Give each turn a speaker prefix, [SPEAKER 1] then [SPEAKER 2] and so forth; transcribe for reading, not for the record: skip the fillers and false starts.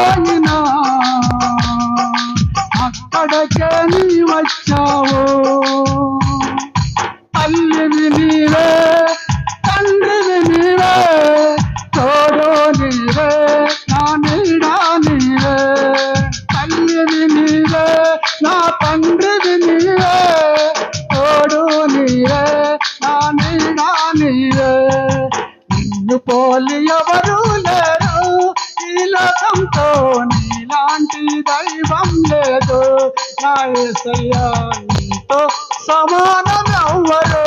[SPEAKER 1] పోయినా అక్కడికే నీ వచ్చావు. తల్లివి నీవే, తండ్రివి నీవే, తోడు నీవే, నా నీడా నీవే. తల్లివి నీవే, నా తండ్రివి నీవే, తోడు నీవే, నా నీడా నీవే. నిన్ను పోలి ఎవరు లేరు ఈ లోకంతో, నీలాంటి దైవం లేదు. నా యేసయ్యా నీతో సమానం ఎవ్వరు.